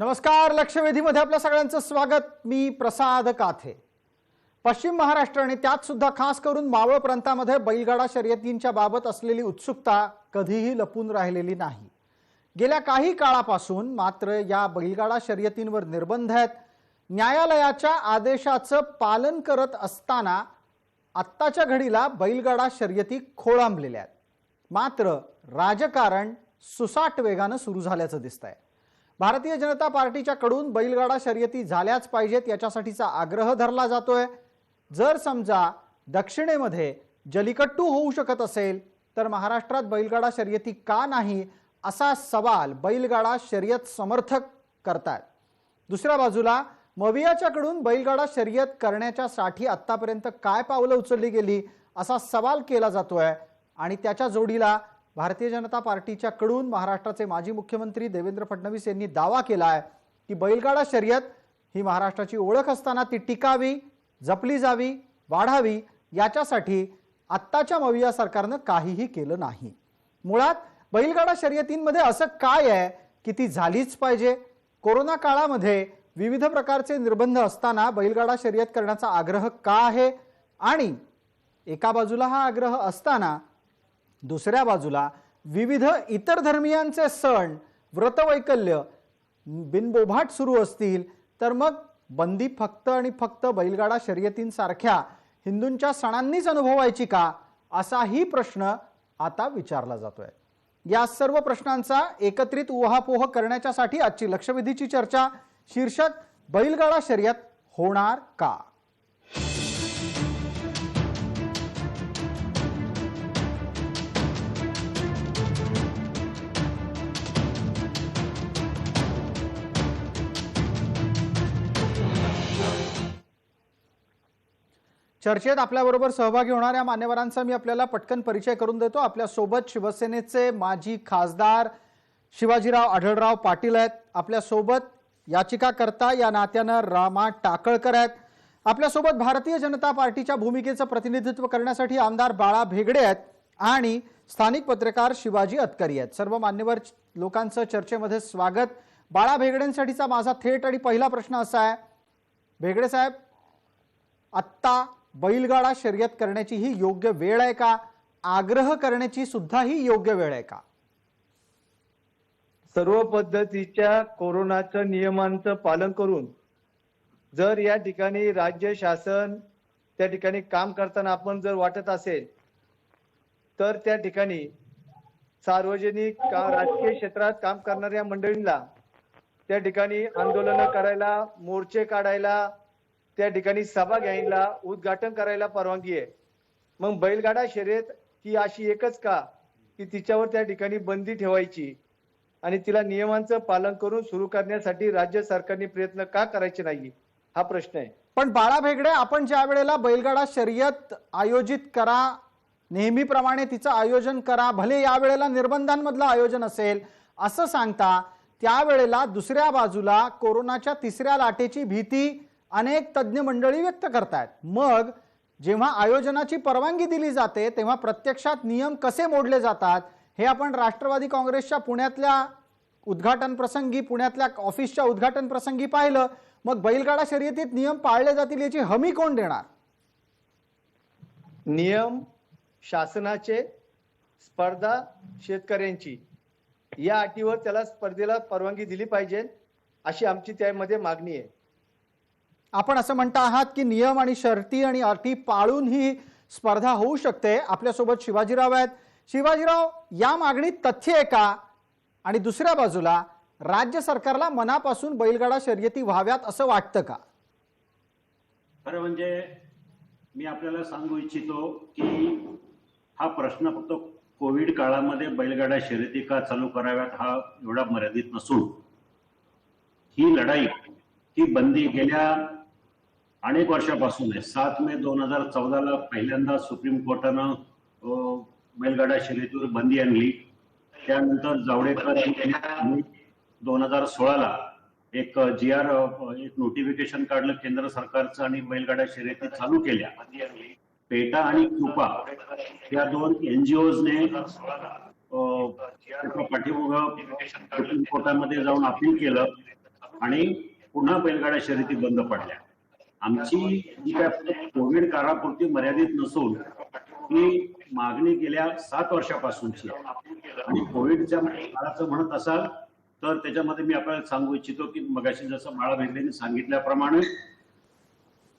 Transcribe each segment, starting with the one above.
नमस्कार. लक्षवेधीमध्ये आपल्या सगळ्यांचं स्वागत. मी प्रसाद काथे. पश्चिम महाराष्ट्र आणि त्यात सुद्धा खास करून मावळ प्रांतामध्ये बैलगाडा शर्यतींच्या बाबत असलेली उत्सुकता कधीही लपून राहिलेली नाही. गेल्या काही काळापासून मात्र या बैलगाडा शर्यतींवर निर्बंध आहेत. न्यायालयाच्या आदेशाचं पालन करत असताना आत्ताच्या घडीला बैलगाडा शर्यती खोळंबलेल्या आहेत. मात्र राजकारण सुसाट वेगाने सुरू झाल्याचं दिसतंय. भारतीय जनता पार्टीच्या कडून बैलगाडा शर्यती झाल्याच पाहिजेत याच्यासाठीचा आग्रह धरला जातोय. जर समजा दक्षिणेमध्ये जल्लीकट्टू होऊ शकत असेल तर महाराष्ट्रात बैलगाडा शर्यती का नाही असा सवाल बैलगाडा शर्यत समर्थक करतात. दुसऱ्या बाजूला मवियाच्याकडून बैलगाडा शर्यत करण्याच्यासाठी आतापर्यंत काय पावलं उचलली गेली असा सवाल केला जातोय. आणि त्याच्या जोडीला भारतीय जनता पार्टीच्या कडून महाराष्ट्राचे माजी मुख्यमंत्री देवेंद्र फडणवीस यांनी दावा केला आहे की बैलगाडा शर्यत ही महाराष्ट्राची ओळख असताना ती टिकावी, जपली जावी, वाढावी याच्यासाठी आत्ताच्या मविया सरकारनं काहीही केलं नाही. मुळात बैलगाडा शर्यतींमध्ये असं काय आहे की ती झालीच पाहिजे? कोरोना काळामध्ये विविध प्रकारचे निर्बंध असताना बैलगाडा शर्यत करण्याचा आग्रह का आहे? आणि एका बाजूला हा आग्रह असताना दुसऱ्या बाजूला विविध इतर धर्मियांचे सण, व्रतवैकल्य बिनबोभाट सुरू असतील तर मग बंदी फक्त आणि फक्त बैलगाडा शर्यतींसारख्या हिंदूंच्या सणांनीच अनुभवायची का असाही प्रश्न आता विचारला जातोय. या सर्व प्रश्नांचा एकत्रित उहापोह करण्यासाठी आजची लक्षवेधीची चर्चा. शीर्षक बैलगाडा शर्यत होणार का? चर्चेत आपल्याबरोबर सहभागी होणाऱ्या मान्यवरांचा मी आपल्याला पटकन परिचय करून देतो. आपल्यासोबत शिवसेनेचे माजी खासदार शिवाजीराव आढळराव पाटील आहेत. आपल्यासोबत याचिकाकर्ता या नात्यानं रामा टाकळकर आहेत. आपल्यासोबत भारतीय जनता पार्टीच्या भूमिकेचं प्रतिनिधित्व करण्यासाठी आमदार बाळा भेगडे आहेत आणि स्थानिक पत्रकार शिवाजी अतकरी आहेत. सर्व मान्यवर लोकांचं चर्चेमध्ये स्वागत. बाळा भेगडेंसाठीचा माझा थेट आणि पहिला प्रश्न असा आहे, भेगडे साहेब, आत्ता बैलगाडा शर्यत करण्याची ही योग्य वेळ आहे का? आग्रह करण्याची सुद्धा ही योग्य वेळ आहे का? सर्व पद्धतीच्या कोरोनाच्या नियमांचं पालन करून जर या ठिकाणी राज्य शासन त्या ठिकाणी काम करताना आपण जर वाटत असेल तर त्या ठिकाणी सार्वजनिक राजकीय क्षेत्रात काम करणाऱ्या मंडळींना त्या ठिकाणी आंदोलन करायला, मोर्चे काढायला, त्या ठिकाणी सभा घ्यायला, उद्घाटन करायला परवानगी आहे. मग बैलगाडा शर्यत ही अशी एकच का की तिच्यावर त्या ठिकाणी बंदी ठेवायची आणि तिला नियमांचं पालन करून सुरू करण्यासाठी राज्य सरकारने प्रयत्न का करायचे नाही हा प्रश्न आहे. पण बाळा भेगडे, आपण ज्या वेळेला बैलगाडा शर्यत आयोजित करा, नेहमीप्रमाणे तिचं आयोजन करा, भले या वेळेला निर्बंधांमधलं आयोजन असेल असं सांगता, त्यावेळेला दुसऱ्या बाजूला कोरोनाच्या तिसऱ्या लाटेची भीती अनेक तज्ञ मंडळी व्यक्त करतात. मग जेव्हा आयोजनाची परवानगी दिली जाते तेव्हा प्रत्यक्षात नियम कसे मोडले जातात हे आपण राष्ट्रवादी काँग्रेसच्या पुण्यातल्या उद्घाटन प्रसंगी, पुण्यातल्या ऑफिसच्या उद्घाटन प्रसंगी पाहिलं. मग बैलगाडा शर्यतीत नियम पाळले जातील याची हमी कोण देणार? नियम शासनाचे, स्पर्धा शेतकऱ्यांची, या अटीवर त्याला स्पर्धेला परवानगी दिली पाहिजे अशी आमची त्यामध्ये मागणी आहे. आपण असं म्हणता आहात की नियम आणि शर्ती आणि अटी पाळून ही स्पर्धा होऊ शकते. आपल्यासोबत शिवाजीराव आहेत. शिवाजीराव, या मागणीत तथ्य आहे का? आणि दुसऱ्या बाजूला राज्य सरकारला मनापासून बैलगाडा शर्यती व्हाव्यात असं वाटतं का? खरं म्हणजे मी आपल्याला सांगू इच्छितो की हा प्रश्न फक्त कोविड काळामध्ये बैलगाडा शर्यती का चालू कराव्यात हा एवढा मर्यादित नसून ही लढाई, ही बंदी गेल्या अनेक वर्षापासून आहे. 7 मे 2014 पहिल्यांदा सुप्रीम कोर्टानं बैलगाडा शर्यतीवर बंदी आणली. त्यानंतर जावडेकर यांनी 2016 एक GR, एक नोटिफिकेशन काढलं केंद्र सरकारचं आणि बैलगाडा शर्यती चालू केल्या. पेटा आणि कृपा या दोन NGOजने पाठीमागं सुप्रीम कोर्टामध्ये जाऊन अपील केलं आणि पुन्हा बैलगाडा शर्यती बंद पडल्या. आमची जी काय कोविड काळापुरती मर्यादित नसून ही मागणी गेल्या 7 वर्षापासूनची आहे. आणि कोविडच्या काळाचं म्हणत असाल तर त्याच्यामध्ये मी आपल्याला सांगू इच्छितो की मगाशी जसं बाळा भेगडेंनी सांगितल्याप्रमाणे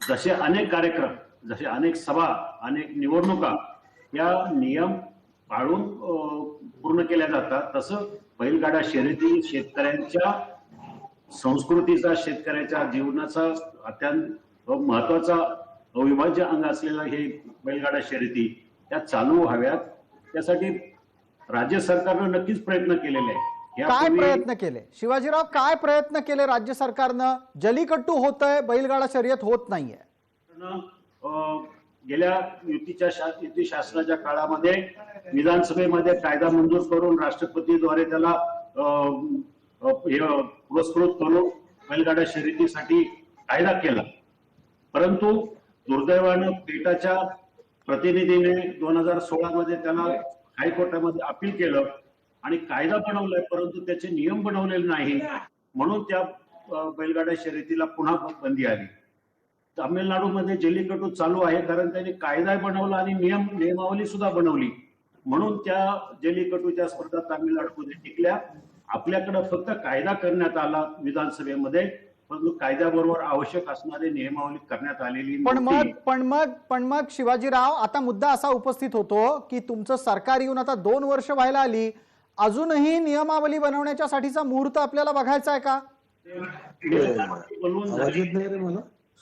जसे अनेक कार्यक्रम, जसे अनेक सभा, अनेक निवडणुका या नियम पाळून पूर्ण केल्या जातात, तसं बैलगाडा शर्यती शेतकऱ्यांच्या संस्कृतीचा, शेतकऱ्याच्या जीवनाचा अत्यंत महत्वाचा अविभाज्य अंग असलेला हे बैलगाडा शर्यती त्या चालू व्हाव्यात. त्यासाठी राज्य सरकारनं नक्कीच प्रयत्न केलेले आहे. काय प्रयत्न केले शिवाजीराव, काय प्रयत्न केले राज्य सरकारनं? जलीकट्टू होतंय, बैलगाडा शर्यत होत नाहीये. गेल्या युती शासनाच्या काळामध्ये विधानसभेमध्ये कायदा मंजूर करून राष्ट्रपतीद्वारे त्याला पुरस्कृत करून बैलगाडा शर्यतीसाठी कायदा केला. परंतु दुर्दैवानं पेटाच्या प्रतिनिधीने 2016 मध्ये त्याला हायकोर्टामध्ये अपील केलं आणि कायदा बनवलाय, परंतु त्याचे नियम बनवलेले नाही, म्हणून त्या बैलगाडा शर्यतीला पुन्हा बंदी आली. तामिळनाडूमध्ये जल्लीकट्टू चालू आहे कारण त्यांनी कायदा बनवला आणि नियमावली सुद्धा बनवली, म्हणून त्या जल्लीकट्टूच्या स्पर्धा तामिळनाडूमध्ये टिकल्या. आपल्याकडे फक्त कायदा करण्यात आला विधानसभेमध्ये, परंतु कायद्याबरोबर आवश्यक असणारे नियमावली करण्यात आलेली नव्हती. पण मग शिवाजीराव, आता मुद्दा असा उपस्थित होतो की तुमचं सरकार येऊन आता 2 वर्ष व्हायला आली, अजूनही नियमावली बनवण्यासाठीचा मुहूर्त आपल्याला बघायचा आहे का?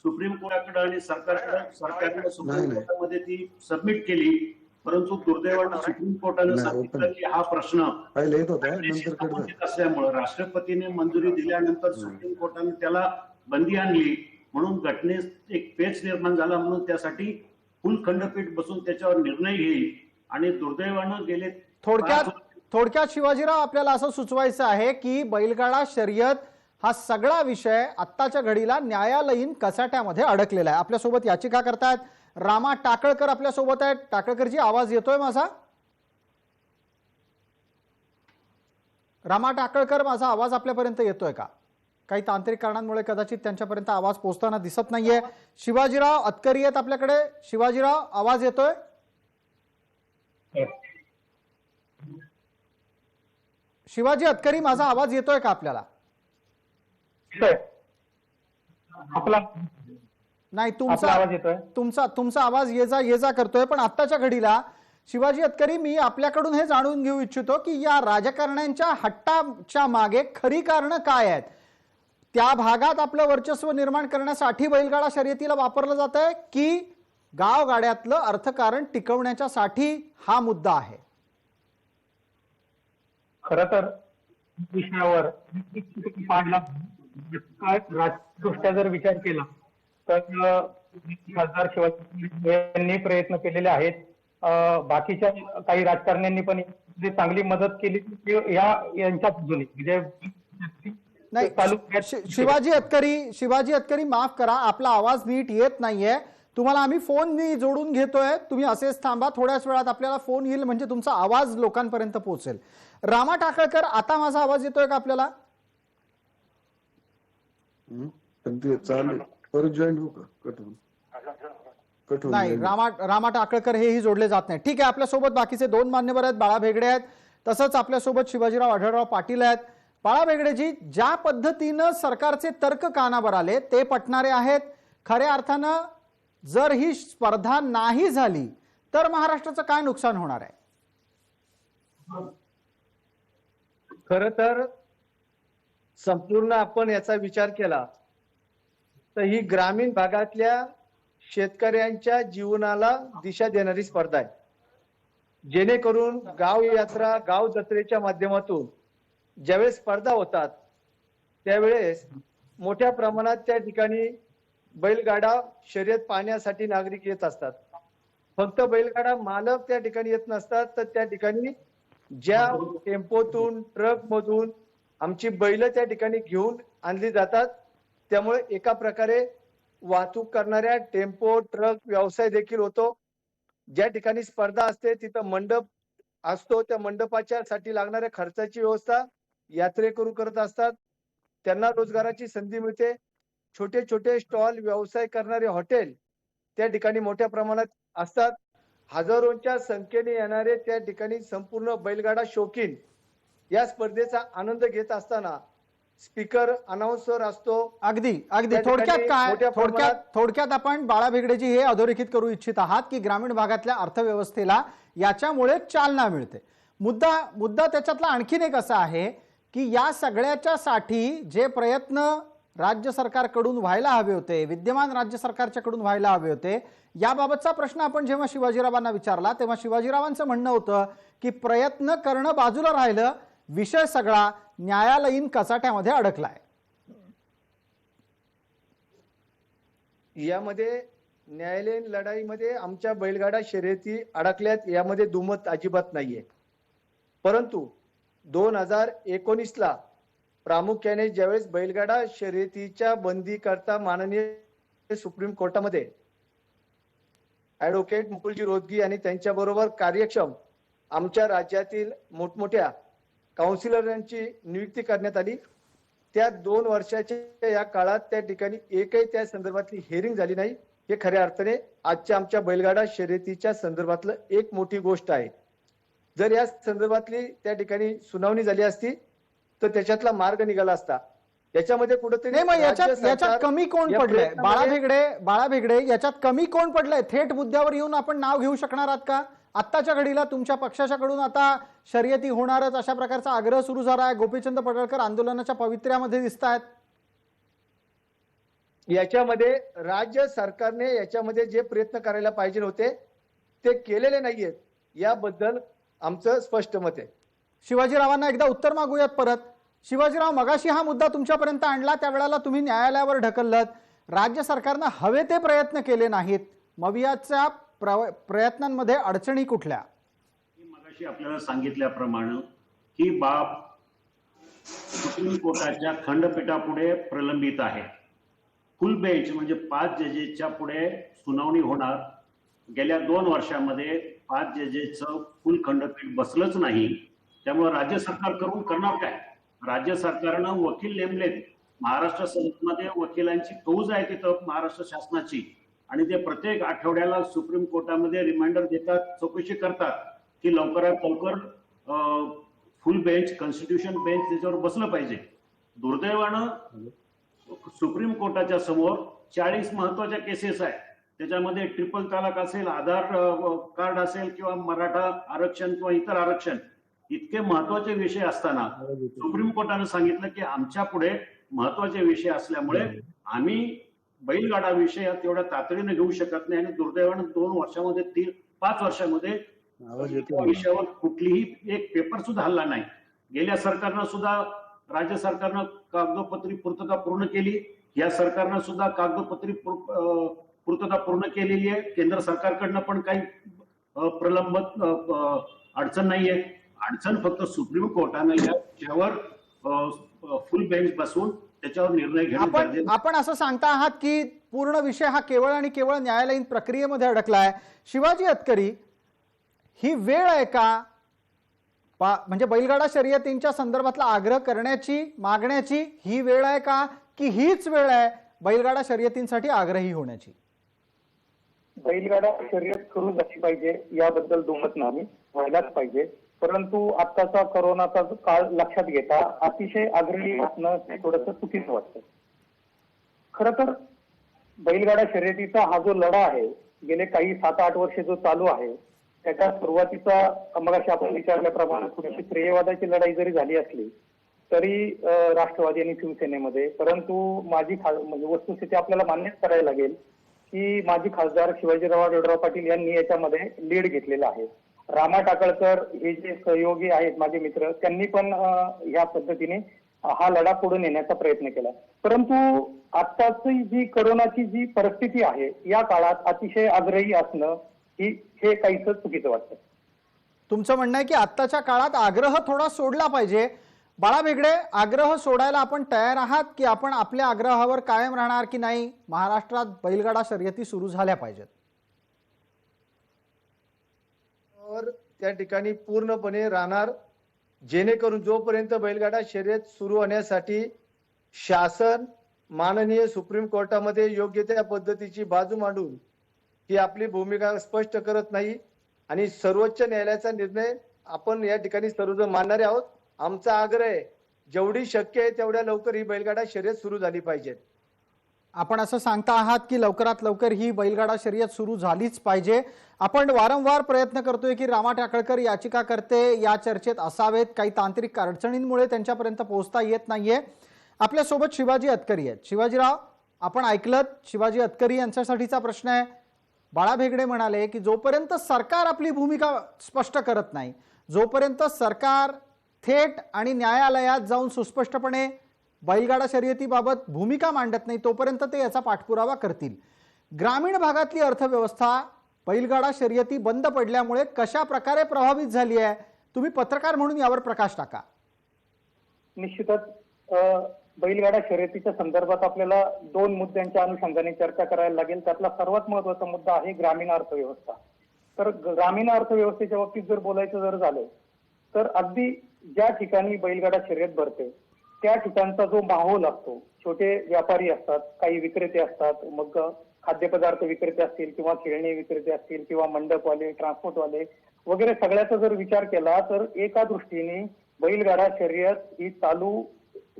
सुप्रीम कोर्टाकडे आणि सरकारने सुप्रीम कोर्टामध्ये ती सबमिट केली, परंतु दुर्दैवानं सुप्रीम कोर्टाने सांगितलं की हा प्रश्न असल्यामुळे राष्ट्रपतीने मंजुरी दिल्यानंतर सुप्रीम कोर्टाने त्याला बंदी आणली, म्हणून घटनेत एक पेच निर्माण झाला, म्हणून त्यासाठी फुल खंडपीठ बसून त्याच्यावर निर्णय घेईल. आणि दुर्दैवानं गेले थोडक्यात शिवाजीराव, आपल्याला असं सुचवायचं आहे की बैलगाडा शर्यत हा सगळा विषय आत्ताच्या घडीला न्यायालयीन कचाट्यामध्ये अडकलेला आहे. आपल्यासोबत याचिका करतायत रामा टाकळकर, आपल्यासोबत आहेत. टाकळकरजी, आवाज येतोय माझा? रामा टाकळकर, माझा आवाज आपल्यापर्यंत येतोय का? काही तांत्रिक कारणांमुळे कदाचित त्यांच्यापर्यंत आवाज पोहोचताना दिसत नाहीये. शिवाजीराव अतकरी आहेत आपल्याकडे. शिवाजीराव, आवाज येतोय? शिवाजी अतकरी, माझा आवाज येतोय का आपल्याला? नाही, तुमचा आवाज ये जा करतोय. पण आत्ताच्या घडीला शिवाजी अतकरी, मी आपल्याकडून हे जाणून घेऊ इच्छितो की या राजकारण्यांच्या हट्टाच्या मागे खरी कारण काय आहेत? त्या भागात आपलं वर्चस्व निर्माण करण्यासाठी बैलगाडा शर्यतीला वापरलं जात आहे की गावगाड्यातलं अर्थकारण टिकवण्यासाठी हा मुद्दा आहे? खर तर विषयावर राजदृष्ट्या जर विचार केला तर खासदार शिवाजी यांनी प्रयत्न केलेले आहेत. बाकीच्या काही राजकारण्यांनी पण चांगली मदत केली यांच्या म्हणजे नाही. शिवाजी अतकरी, माफ करा, आपला आवाज नीट येत नाहीये. तुम्हाला आम्ही फोन जोडून घेतोय, तुम्ही असेच थांबा. थोड्याच वेळात आपल्याला फोन येईल, म्हणजे तुमचा आवाज लोकांपर्यंत पोहोचेल. रामा टाकळकर, आता माझा आवाज येतोय का आपल्याला? नाही, रामा टाकळकर हेही जोडले जात नाही. ठीक आहे, आपल्यासोबत बाकीचे 2 मान्यवर आहेत. बाळा भेगडे आहेत, तसंच आपल्यासोबत शिवाजीराव आढळराव पाटील आहेत. बाळा भेगडेजी, ज्या पद्धतीनं सरकारचे तर्क कानावर आले ते पटणारे आहेत. खऱ्या अर्थानं जर ही स्पर्धा नाही झाली तर महाराष्ट्राचं काय नुकसान होणार आहे? खर तर संपूर्ण आपण याचा विचार केला तर ही ग्रामीण भागातल्या शेतकऱ्यांच्या जीवनाला दिशा देणारी स्पर्धा आहे. जेणेकरून गाव यात्रा, गाव जत्रेच्या माध्यमातून ज्यावेळेस स्पर्धा होतात त्यावेळेस मोठ्या प्रमाणात त्या ठिकाणी बैलगाडा शर्यत पाहण्यासाठी नागरिक येत असतात. फक्त बैलगाडा मालक त्या ठिकाणी येत नसतात, तर त्या ठिकाणी ज्या टेम्पोतून, ट्रक मधून आमची बैल त्या ठिकाणी घेऊन आणली जातात. त्यामुळे एका प्रकारे वाहतूक करणाऱ्या टेम्पो, ट्रक व्यवसाय देखील होतो. ज्या ठिकाणी स्पर्धा असते तिथं मंडप असतो, त्या मंडपाच्या साठी लागणाऱ्या खर्चाची व्यवस्था यात्रेकरू करत असतात. त्यांना रोजगाराची संधी मिळते. छोटे छोटे स्टॉल व्यवसाय करणारे हॉटेल त्या ठिकाणी मोठ्या प्रमाणात असतात. हजारोंच्या संख्येने येणारे त्या ठिकाणी संपूर्ण बैलगाडा शौकीन या स्पर्धेचा आनंद घेत असताना स्पीकर अनाउन्सर असतो. अगदी अगदी त्या ठिकाणी थोडक्यात काय मोठ्या थोडक्यात आपण बाळा भेगडेजी हे अधोरेखित करू इच्छित आहात की ग्रामीण भागातल्या अर्थव्यवस्थेला याच्यामुळे चालना मिळते. मुद्दा त्याच्यातला आणखीन एक असा आहे की या सगळ्याच्या साठी जे प्रयत्न राज्य सरकारकडून व्हायला हवे होते, विद्यमान राज्य सरकारच्याकडून व्हायला हवे होते, याबाबतचा प्रश्न आपण जेव्हा शिवाजीरावांना विचारला तेव्हा शिवाजीरावांचं म्हणणं होतं की प्रयत्न करणं बाजूला राहिलं, विषय सगळा न्यायालयीन कचाट्यामध्ये अडकलाय. यामध्ये न्यायालयीन लढाईमध्ये आमच्या बैलगाडा शर्यती अडकल्यात यामध्ये दुमत अजिबात नाहीये. परंतु 2019ला प्रामुख्याने ज्यावेळेस बैलगाडा शर्यतीच्या बंदी करता माननीय सुप्रीम कोर्टामध्ये ऍडव्होकेट मुकुलजी रोहतगी आणि त्यांच्याबरोबर कार्यक्षम आमच्या राज्यातील मोठमोठ्या काउन्सिलरांची नियुक्ती करण्यात आली. त्या 2 वर्षाच्या या काळात त्या ठिकाणी एकही त्या संदर्भातली हिअरिंग झाली नाही. हे खऱ्या अर्थाने आजच्या आमच्या बैलगाडा शर्यतीच्या संदर्भातलं एक मोठी गोष्ट आहे. जर या संदर्भातली त्या ठिकाणी सुनावणी झाली असती तर त्याच्यातला मार्ग निघाला असता. याच्यामध्ये कुठेतरी नाही, मग याच्यात कमी कोण पडलंय? बाळा भेगडे याच्यात कमी कोण पडलंय? थेट मुद्द्यावर येऊन आपण नाव घेऊ शकणार आहात का? आत्ताच्या घडीला तुमच्या पक्षाच्याकडून आता शर्यती होणारच अशा प्रकारचा आग्रह सुरू झाला आहे. गोपीचंद पडळकर आंदोलनाच्या पवित्र्यामध्ये दिसत आहेत. याच्यामध्ये राज्य सरकारने याच्यामध्ये जे प्रयत्न करायला पाहिजे होते ते केलेले नाहीयेत. याबद्दल आमचं स्पष्ट मत आहे. शिवाजीरावांना एकदा उत्तर मागूयात परत. शिवाजीराव, मगाशी हा मुद्दा तुमच्यापर्यंत आणला, त्यावेळेला तुम्ही न्यायालयावर ढकललत. राज्य सरकारनं हवे ते प्रयत्न केले नाहीत. मवियाच्या प्रयत्नांमध्ये अडचणी कुठल्या? मगाशी आपल्याला सांगितल्याप्रमाणे ही बाब सुप्रीम कोर्टाच्या खंडपीठापुढे प्रलंबित आहे. फुल बेंच म्हणजे 5 जजेसच्या पुढे सुनावणी होणार. गेल्या 2 वर्षामध्ये 5 जजेसचं फुल खंडपीठ बसलंच नाही. त्यामुळे राज्य सरकार करून करणार काय? राज्य सरकारनं वकील नेमलेत. महाराष्ट्र संसदेमध्ये वकिलांची फौज आहे तिथं महाराष्ट्र शासनाची, आणि ते प्रत्येक आठवड्याला सुप्रीम कोर्टामध्ये रिमाइंडर देतात, चौकशी करतात की लवकरात लवकर फुल बेंच, कॉन्स्टिट्यूशन बेंच त्याच्यावर बसलं पाहिजे. दुर्दैवानं सुप्रीम कोर्टाच्या समोर 40 महत्वाच्या केसेस आहेत. त्याच्यामध्ये ट्रिपल तलाक असेल, आधार कार्ड असेल, किंवा मराठा आरक्षण किंवा इतर आरक्षण, इतके महत्वाचे विषय असताना सुप्रीम कोर्टाने सांगितलं की आमच्या पुढे महत्वाचे विषय असल्यामुळे आम्ही बैलगाडा विषय तेवढ्या तातडीने घेऊ शकत नाही. आणि दुर्दैवानं 2 वर्षामध्ये 5 वर्षामध्ये विषयावर कुठलीही एक पेपर सुद्धा हल्ला नाही. गेल्या सरकारनं सुद्धा, राज्य सरकारनं कागदोपत्री पूर्तता पूर्ण केली. या सरकारनं सुद्धा कागदोपत्री पूर्तता पूर्ण केलेली आहे. केंद्र सरकारकडनं पण काही प्रलंबित अडचण नाहीये. अडचण फक्त सुप्रीम कोर्टाने याच्यावर फुल बेंच बसून त्याच्यावर निर्णय घेणं. आपण असं सांगता आहात की पूर्ण विषय हा केवळ आणि केवळ न्यायालयीन प्रक्रियेमध्ये अडकलाय. शिवाजी अतकरी, ही वेळ आहे का म्हणजे बैलगाडा शर्यतींच्या संदर्भातला आग्रह करण्याची, मागण्याची ही वेळ आहे का, की हीच वेळ आहे बैलगाडा शर्यतींसाठी आग्रही होण्याची? बैलगाडा शर्यत सुरू झाली पाहिजे याबद्दल दुमत नाही, व्हायलाच पाहिजे. परंतु आत्ताचा कोरोनाचा काळ लक्षात घेता अतिशय आग्रही असणं हे थोडंसं चुकीचं वाटतं. खरं तर बैलगाडा शर्यतीचा हा जो लढा आहे, गेले काही 7-8 वर्ष जो चालू आहे, त्याच्या सुरुवातीचा मगाशी आपण विचारल्याप्रमाणे थोडीशी श्रेयवादाची लढाई जरी झाली असली तरी राष्ट्रवादी आणि शिवसेनेमध्ये, परंतु म्हणजे वस्तुस्थिती आपल्याला मान्यच करायला लागेल की माजी खासदार शिवाजीराव आढळराव पाटील यांनी याच्यामध्ये लीड घेतलेला आहे. रामा टाकळकर हे जे सहयोगी आहेत माझे मित्र, त्यांनी पण या पद्धतीने हा लढा पुढे नेण्याचा प्रयत्न केला. परंतु आत्ताची जी कोरोनाची जी परिस्थिती आहे या काळात अतिशय आग्रही असणं हे काहीच चुकीचं वाटतं. तुमचं म्हणणं आहे की आत्ताच्या काळात आग्रह थोडा सोडला पाहिजे. बाळा भेगडे, आग्रह सोडायला आपण तयार आहात की आपण आपल्या आग्रहावर कायम राहणार की नाही महाराष्ट्रात बैलगाडा शर्यती सुरू झाल्या पाहिजेत? त्या ठिकाणी पूर्णपणे राहणार, जेणेकरून जोपर्यंत बैलगाडा शर्यत सुरू होण्यासाठी शासन माननीय सुप्रीम कोर्टामध्ये योग्य त्या पद्धतीची बाजू मांडून ती आपली भूमिका स्पष्ट करत नाही आणि सर्वोच्च न्यायालयाचा निर्णय आपण या ठिकाणी सर्वजण मानणारे आहोत. आमचा आग्रह आहे जेवढी शक्य आहे तेवढ्या लवकर ही बैलगाडा शर्यत सुरू झाली पाहिजे. आपण असं सांगता आहात की लवकरात लवकर ही बैलगाडा शर्यत सुरू झालीच पाहिजे. आपण वारंवार प्रयत्न करतोय की रामा टाकळकर याचिकाकर्ते या चर्चेत असावेत. काही तांत्रिक अडचणींमुळे त्यांच्यापर्यंत पोहोचता येत नाहीये. आपल्यासोबत शिवाजी अतकरी आहेत. शिवाजीराव, आपण ऐकलत शिवाजी अतकरी यांच्यासाठीचा प्रश्न आहे. बाळा भेगडे म्हणाले की जोपर्यंत सरकार आपली भूमिका स्पष्ट करत नाही, जोपर्यंत सरकार थेट आणि न्यायालयात जाऊन सुस्पष्टपणे बैलगाडा शर्यतीबाबत भूमिका मांडत नाही, तोपर्यंत ते याचा पाठपुरावा करतील. ग्रामीण भागातली अर्थव्यवस्था बैलगाडा शर्यती बंद पडल्यामुळे कशा प्रकारे प्रभावित झाली आहे, तुम्ही पत्रकार म्हणून यावर प्रकाश टाका. निश्चितच बैलगाडा शर्यतीच्या संदर्भात आपल्याला दोन मुद्द्यांच्या अनुषंगाने चर्चा करायला लागेल. त्यातला सर्वात महत्त्वाचा मुद्दा आहे ग्रामीण अर्थव्यवस्था. तर ग्रामीण अर्थव्यवस्थेच्या बाबतीत जर बोलायचं झालं तर अगदी ज्या ठिकाणी बैलगाडा शर्यत भरते त्या ठिकाणचा जो माहोल असतो, छोटे व्यापारी असतात, काही विक्रेते असतात, मग खाद्यपदार्थ विक्रेते असतील किंवा खेळणी विक्रेते असतील किंवा मंडपवाले, ट्रान्सपोर्टवाले वगैरे सगळ्याचा जर विचार केला तर एका दृष्टीने बैलगाडा शर्यत ही चालू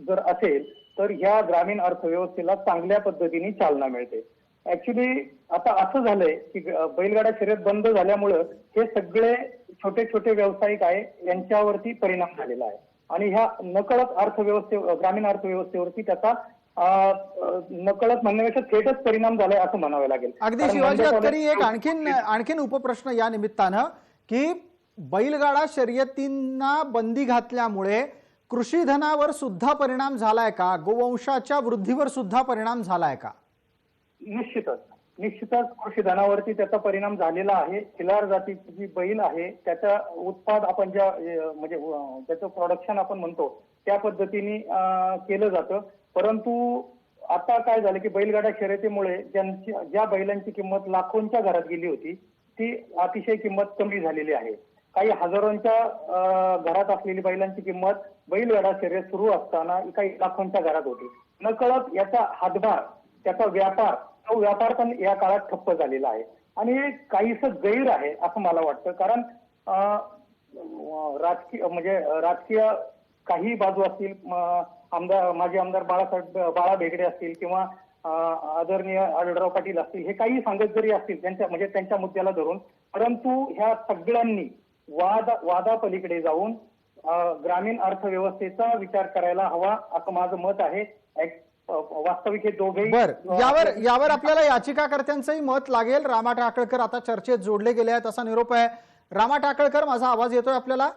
जर असेल तर ह्या ग्रामीण अर्थव्यवस्थेला चांगल्या पद्धतीने चालना मिळते. ऍक्च्युली आता असं झालंय की बैलगाडा शर्यत बंद झाल्यामुळं हे सगळे छोटे छोटे व्यावसायिक आहे यांच्यावरती परिणाम झालेला आहे आणि ह्या नकळत ग्रामीण अर्थव्यवस्थेवरती त्याचा नकळत म्हणण्यापेक्षा थेटच परिणाम झालाय असं म्हणावं लागेल. अगदी शिवाजी अतकरी, एक आणखीन उपप्रश्न या निमित्तानं की बैलगाडा शर्यतींना बंदी घातल्यामुळे कृषी धनावर सुद्धा परिणाम झालाय का, गोवंशाच्या वृद्धीवर सुद्धा परिणाम झालाय का? निश्चितच कृषी धनावरती त्याचा परिणाम झालेला आहे. खिलार जातीची जी बैल आहे त्याचा उत्पाद आपण म्हणजे त्याचं प्रोडक्शन आपण म्हणतो त्या पद्धतीने केलं जातं. परंतु आता काय झालं की बैलगाडा शर्यतीमुळे ज्या बैलांची किंमत लाखोंच्या घरात गेली होती ती अतिशय किंमत कमी झालेली आहे. काही हजारोंच्या घरात असलेली बैलांची किंमत बैलगाडा शर्यत सुरू असताना काही लाखोंच्या घरात होती. नकळत याचा हातभार, त्याचा व्यापार, तो व्यापार पण या काळात ठप्प झालेला आहे आणि हे काहीसं गैर आहे असं मला वाटतं. कारण राजकीय काही बाजू असतील, माजी आमदार बाळा भेगडे असतील किंवा आदरणीय आढळराव पाटील असतील, हे काही सांगत जरी असतील त्यांच्या मुद्द्याला धरून, परंतु ह्या सगळ्यांनी वादापलीकडे जाऊन ग्रामीण अर्थव्यवस्थेचा विचार करायला हवा असं माझं मत आहे. वास्तविक हे दोघेही यावर आपल्याला याचिकाकर्त्यांचंही मत लागेल. रामा टाकळकर आता चर्चेत जोडले गेले आहेत असा निरोप आहे. रामा टाकळकर, माझा आवाज येतोय आपल्याला?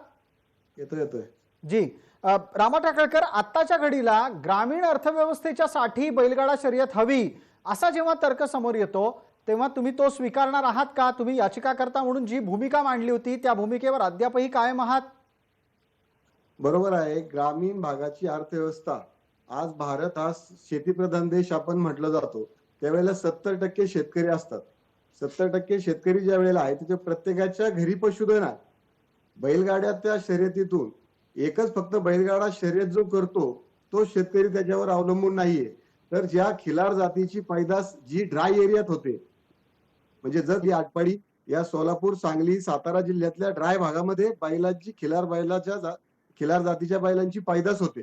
येतोय जी. रामा टाकळकर, आत्ताच्या घडीला ग्रामीण अर्थव्यवस्थेच्या साठी बैलगाडा शर्यत हवी असा जेव्हा तर्क समोर येतो तेव्हा तुम्ही तो स्वीकारणार आहात का? तुम्ही याचिकाकर्ता म्हणून जी भूमिका मांडली होती त्या भूमिकेवर अद्यापही कायम आहात? बरोबर आहे. ग्रामीण भागाची अर्थव्यवस्था, आज भारत हा शेतीप्रधान देश आपण म्हटलं जातो, त्यावेळेला 70% शेतकरी असतात. 70% शेतकरी ज्या वेळेला आहे तिथे प्रत्येकाच्या घरी पशुधन आहे. बैलगाड्याच्या शर्यतीतून एकच फक्त बैलगाडा शर्यत जो करतो तो शेतकरी त्याच्यावर अवलंबून नाहीये. तर ज्या खिलार जातीची पैदास जी ड्राय एरियात होते, म्हणजे जर ही आटपाडी या सोलापूर, सांगली, सातारा जिल्ह्यातल्या ड्राय भागामध्ये बैलाची खिलार जातीच्या बैलांची पैदास होते.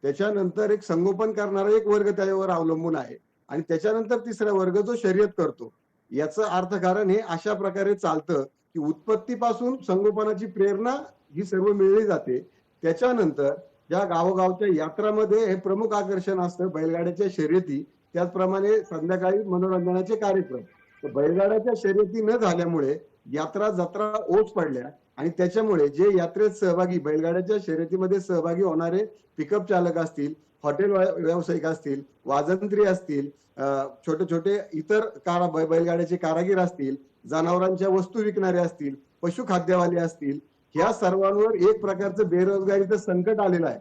त्याच्यानंतर एक संगोपन करणारा एक वर्ग त्याच्यावर अवलंबून आहे आणि त्याच्यानंतर तिसरा वर्ग जो शर्यत करतो. याचं अर्थकारण हे अशा प्रकारे चालतं की उत्पत्तीपासून संगोपनाची प्रेरणा ही सर्व मिळली जाते. त्याच्यानंतर ज्या गावोगावच्या यात्रामध्ये हे प्रमुख आकर्षण असतं बैलगाड्याच्या शर्यती, त्याचप्रमाणे संध्याकाळी मनोरंजनाचे कार्यक्रम. तर बैलगाड्याच्या शर्यती न झाल्यामुळे यात्रा जत्रा ओस पडल्या आणि त्याच्यामुळे जे यात्रेत सहभागी, बैलगाड्याच्या शर्यतीमध्ये सहभागी होणारे पिकअप चालक असतील, हॉटेल व्यावसायिक असतील, वाजंत्री असतील, छोटे छोटे इतर बैलगाड्याचे कारागीर असतील, जनावरांच्या वस्तू विकणारे असतील, पशुखाद्यवाले असतील, ह्या सर्वांवर एक प्रकारचं बेरोजगारीचं संकट आलेलं आहे.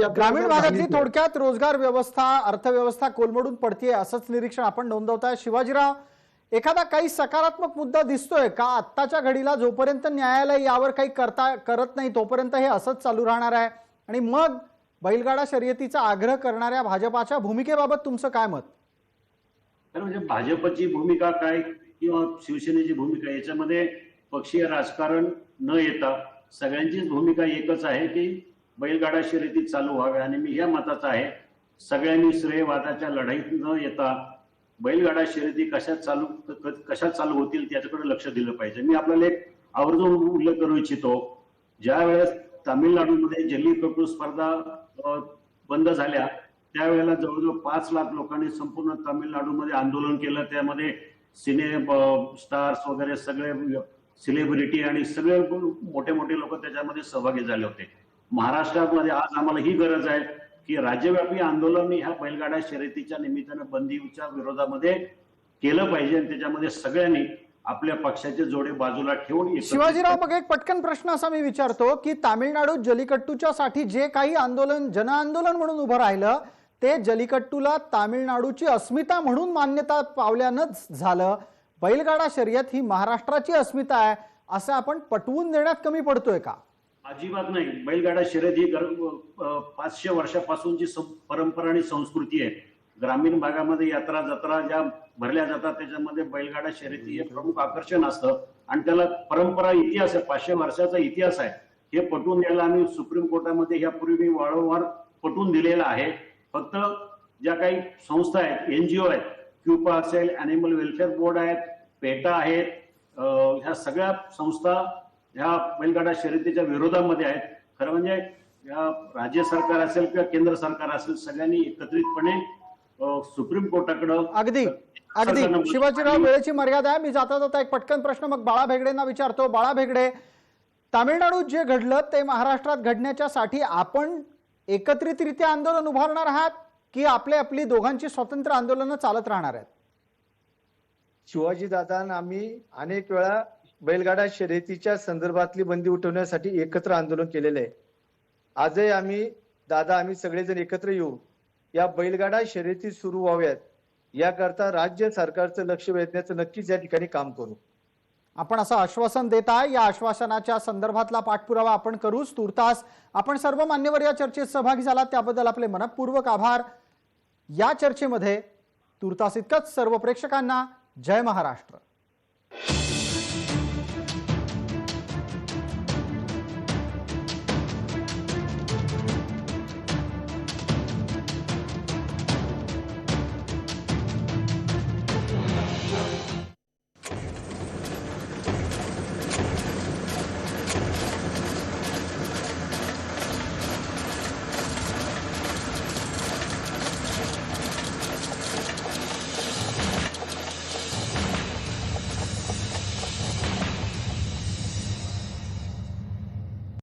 ग्रामीण भागातली थोडक्यात रोजगार व्यवस्था, अर्थव्यवस्था कोलमडून पडतीये असंच निरीक्षण आपण नोंदवताय. शिवाजीराव, एखादा काही सकारात्मक मुद्दा दिसतोय का? आत्ताच्या घडीला जोपर्यंत न्यायालय यावर काही करत नाही तोपर्यंत हे असंच चालू राहणार आहे आणि मग बैलगाडा शर्यतीचा आग्रह करणाऱ्या भाजपाच्या भूमिकेबाबत तुमचं काय मत? तर म्हणजे भाजपची भूमिका काय किंवा शिवसेनेची भूमिका याच्यामध्ये पक्षीय राजकारण न येता सगळ्यांचीच भूमिका एकच आहे की बैलगाडा शर्यती चालू व्हाव्या. आणि मी ह्या मताचा आहे, सगळ्यांनी श्रेयवादाच्या लढाईत न येता बैलगाडा शर्यती कशा चालू होतील त्याच्याकडे लक्ष दिलं पाहिजे. मी आपल्याला एक आवर्जून उल्लेख करू इच्छितो, ज्या वेळेस तामिळनाडूमध्ये जल्लीकट्टू स्पर्धा बंद झाल्या त्यावेळेला जवळजवळ 5 लाख लोकांनी संपूर्ण तामिळनाडूमध्ये आंदोलन केलं. त्यामध्ये सिने स्टार्स वगैरे सगळे सेलिब्रिटी आणि सगळे मोठे मोठे लोक त्याच्यामध्ये सहभागी झाले होते. महाराष्ट्रामध्ये आज आम्हाला ही गरज आहे की राज्यव्यापी आंदोलन ह्या बैलगाडा शर्यतीच्या निमित्तानं बंदीच्या विरोधामध्ये केलं पाहिजे आणि त्याच्यामध्ये सगळ्यांनी आपल्या पक्षाचे जोडे बाजूला ठेवून शिवाजीराव, मग एक पटकन प्रश्न असा मी विचारतो की तामिळनाडूत जल्लीकट्टूच्या साठी जे काही आंदोलन जन आंदोलन म्हणून उभं राहिलं ते जल्लीकट्टूला तामिळनाडूची अस्मिता म्हणून मान्यता पावल्यानंच झालं. बैलगाडा शर्यत ही महाराष्ट्राची अस्मिता आहे असं आपण पटवून देण्यात कमी पडतोय का? अजिबात नाही. बैलगाडा शर्यत ही 500 वर्षापासूनची परंपरा आणि संस्कृती आहे. ग्रामीण भागामध्ये यात्रा जत्रा ज्या भरल्या जातात त्याच्यामध्ये बैलगाडा शर्यती हे प्रमुख आकर्षण असतं आणि त्याला परंपरा इतिहास आहे, 500 वर्षाचा इतिहास आहे. हे पटवून द्यायला आम्ही सुप्रीम कोर्टामध्ये यापूर्वी वारंवार पटवून दिलेलं आहे. फक्त ज्या काही संस्था आहेत, NGO आहेत, क्युपा असेल, अॅनिमल वेलफेअर बोर्ड आहेत, पेटा आहेत, ह्या सगळ्या संस्था ह्या बैलगाडा शर्यतीच्या विरोधामध्ये आहेत. खरं म्हणजे या राज्य सरकार असेल किंवा केंद्र सरकार असेल सगळ्यांनी एकत्रितपणे सुप्रीम कोर्टाकडे अगदी शिवाजीराव, वेळेची मर्यादा आहे. मी जाता जाता एक पटकन प्रश्न मग बाळा भेगडेंना विचारतो. बाळा भेगडे, तामिळनाडूत जे घडलं ते महाराष्ट्रात घडण्याच्यासाठी आपण एकत्रितरित्या आंदोलन उभारणार आहात की आपली दोघांची स्वतंत्र आंदोलनं चालत राहणार आहेत? शिवाजी दादा आम्ही अनेक वेळा बैलगाडा शर्यतीच्या संदर्भातली बंदी उठवण्यासाठी एकत्र आंदोलन केलेलं आहे. आजही आम्ही सगळेजण एकत्र येऊ या बैलगाडा शर्यती सुरू व्हाव्यात याकरता राज्य सरकारचं लक्ष वेधण्याचं नक्कीच या ठिकाणी काम करू. आपण असं आश्वासन देता, या आश्वासनाच्या संदर्भातला पाठपुरावा आपण करूच. तुर्तास आपण सर्व मान्यवर या चर्चेत सहभागी झालात त्याबद्दल आपले मनपूर्वक आभार. या चर्चेमध्ये तुर्तास इतकंच. सर्व प्रेक्षकांना जय महाराष्ट्र.